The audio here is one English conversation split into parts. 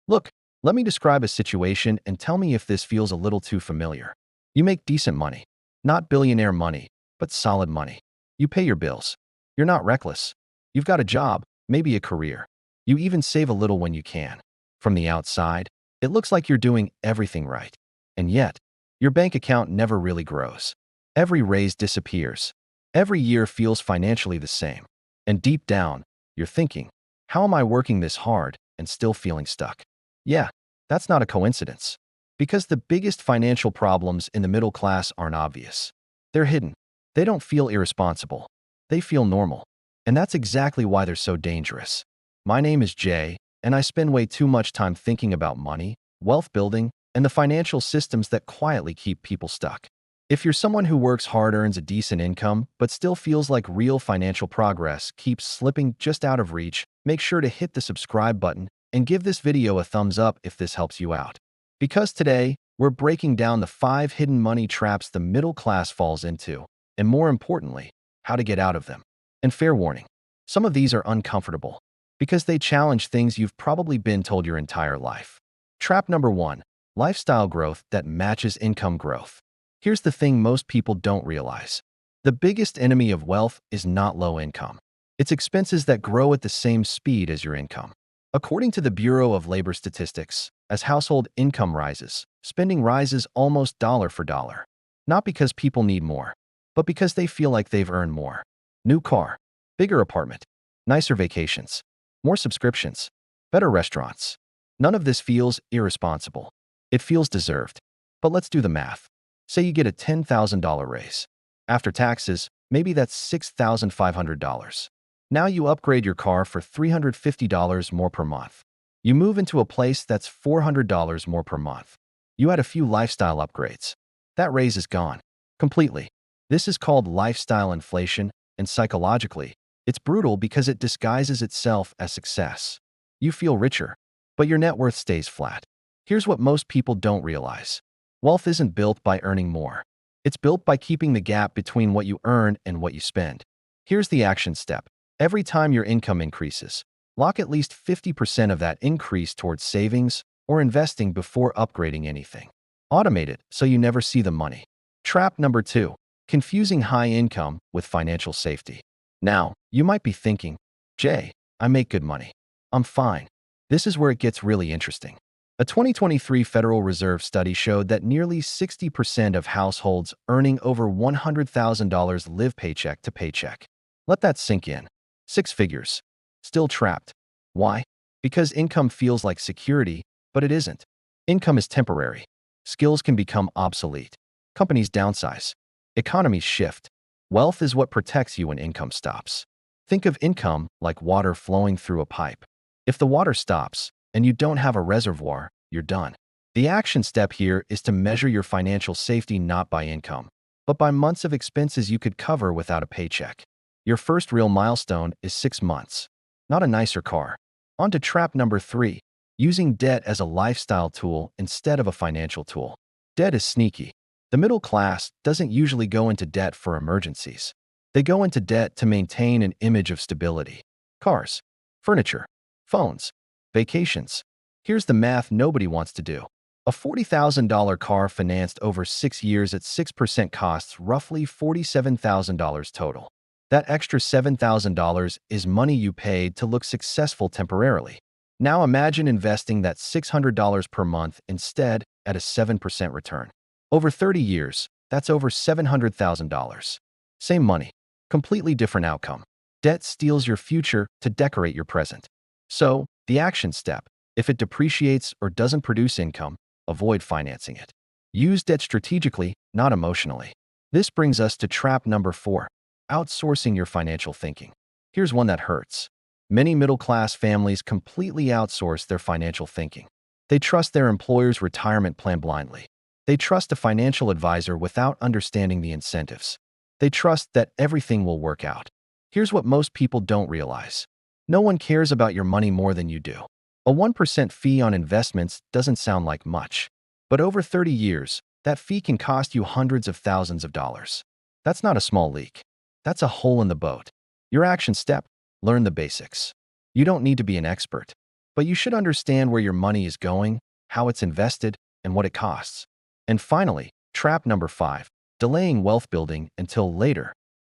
Look, let me describe a situation and tell me if this feels a little too familiar. You make decent money. Not billionaire money, but solid money. You pay your bills. You're not reckless. You've got a job, maybe a career. You even save a little when you can. From the outside, it looks like you're doing everything right. And yet, your bank account never really grows. Every raise disappears. Every year feels financially the same. And deep down, you're thinking, how am I working this hard and still feeling stuck? Yeah, that's not a coincidence. Because the biggest financial problems in the middle class aren't obvious. They're hidden. They don't feel irresponsible. They feel normal. And that's exactly why they're so dangerous. My name is Jay, and I spend way too much time thinking about money, wealth building, and the financial systems that quietly keep people stuck. If you're someone who works hard, earns a decent income, but still feels like real financial progress keeps slipping just out of reach, make sure to hit the subscribe button and give this video a thumbs up if this helps you out. Because today, we're breaking down the 5 hidden money traps the middle class falls into, and more importantly, how to get out of them. And fair warning, some of these are uncomfortable because they challenge things you've probably been told your entire life. Trap number 1, lifestyle growth that matches income growth. Here's the thing most people don't realize. The biggest enemy of wealth is not low income. It's expenses that grow at the same speed as your income. According to the Bureau of Labor Statistics, as household income rises, spending rises almost dollar for dollar. Not because people need more, but because they feel like they've earned more. New car, bigger apartment, nicer vacations, more subscriptions, better restaurants. None of this feels irresponsible. It feels deserved. But let's do the math. Say you get a $10,000 raise. After taxes, maybe that's $6,500. Now you upgrade your car for $350 more per month. You move into a place that's $400 more per month. You add a few lifestyle upgrades. That raise is gone. Completely. This is called lifestyle inflation, and psychologically, it's brutal because it disguises itself as success. You feel richer, but your net worth stays flat. Here's what most people don't realize. Wealth isn't built by earning more. It's built by keeping the gap between what you earn and what you spend. Here's the action step. Every time your income increases, lock at least 50% of that increase towards savings or investing before upgrading anything. Automate it so you never see the money. Trap number 2, confusing high income with financial safety. Now, you might be thinking, Jay, I make good money. I'm fine. This is where it gets really interesting. A 2023 Federal Reserve study showed that nearly 60% of households earning over $100,000 live paycheck to paycheck. Let that sink in. 6 figures. Still trapped. Why? Because income feels like security, but it isn't. Income is temporary. Skills can become obsolete. Companies downsize. Economies shift. Wealth is what protects you when income stops. Think of income like water flowing through a pipe. If the water stops and you don't have a reservoir, you're done. The action step here is to measure your financial safety not by income, but by months of expenses you could cover without a paycheck. Your first real milestone is 6 months. Not a nicer car. On to trap number 3, using debt as a lifestyle tool instead of a financial tool. Debt is sneaky. The middle class doesn't usually go into debt for emergencies. They go into debt to maintain an image of stability. Cars, furniture, phones, vacations. Here's the math nobody wants to do. A $40,000 car financed over 6 years at 6% costs roughly $47,000 total. That extra $7,000 is money you paid to look successful temporarily. Now imagine investing that $600 per month instead at a 7% return. Over 30 years, that's over $700,000. Same money, completely different outcome. Debt steals your future to decorate your present. So, the action step, if it depreciates or doesn't produce income, avoid financing it. Use debt strategically, not emotionally. This brings us to trap number 4, outsourcing your financial thinking. Here's one that hurts. Many middle-class families completely outsource their financial thinking. They trust their employer's retirement plan blindly. They trust a financial advisor without understanding the incentives. They trust that everything will work out. Here's what most people don't realize. No one cares about your money more than you do. A 1% fee on investments doesn't sound like much, but over 30 years, that fee can cost you hundreds of thousands of dollars. That's not a small leak. That's a hole in the boat. Your action step, learn the basics. You don't need to be an expert. but you should understand where your money is going, how it's invested, and what it costs. And finally, trap number 5, delaying wealth building until later.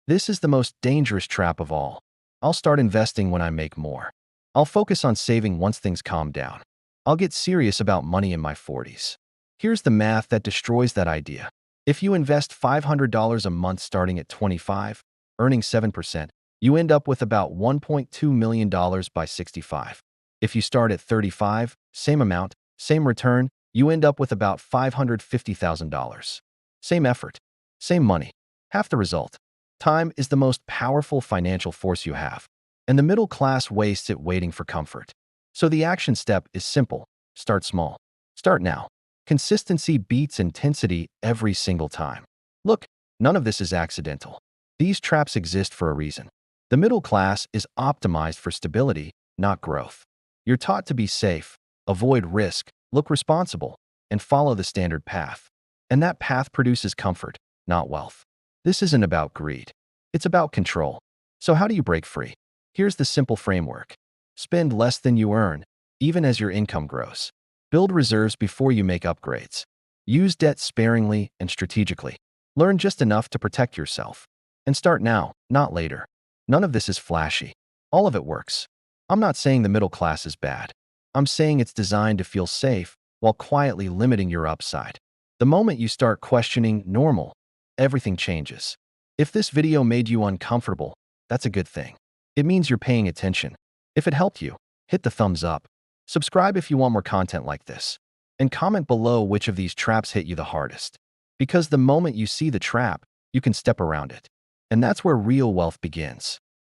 This is the most dangerous trap of all. I'll start investing when I make more. I'll focus on saving once things calm down. I'll get serious about money in my 40s. Here's the math that destroys that idea. If you invest $500 a month starting at 25, earning 7%, you end up with about $1.2 million by 65. If you start at 35, same amount, same return, you end up with about $550,000. Same effort, same money, half the result. Time is the most powerful financial force you have, and the middle class wastes it waiting for comfort. So the action step is simple. Start small. Start now. Consistency beats intensity every single time. Look, none of this is accidental. These traps exist for a reason. The middle class is optimized for stability, not growth. You're taught to be safe, avoid risk, look responsible, and follow the standard path. And that path produces comfort, not wealth. This isn't about greed. It's about control. So how do you break free? Here's the simple framework. Spend less than you earn, even as your income grows. Build reserves before you make upgrades. Use debt sparingly and strategically. Learn just enough to protect yourself. And start now, not later. None of this is flashy. All of it works. I'm not saying the middle class is bad. I'm saying it's designed to feel safe while quietly limiting your upside. The moment you start questioning normal, everything changes. If this video made you uncomfortable, that's a good thing. It means you're paying attention. If it helped you, hit the thumbs up. Subscribe if you want more content like this. And comment below which of these traps hit you the hardest. Because the moment you see the trap, you can step around it. And that's where real wealth begins.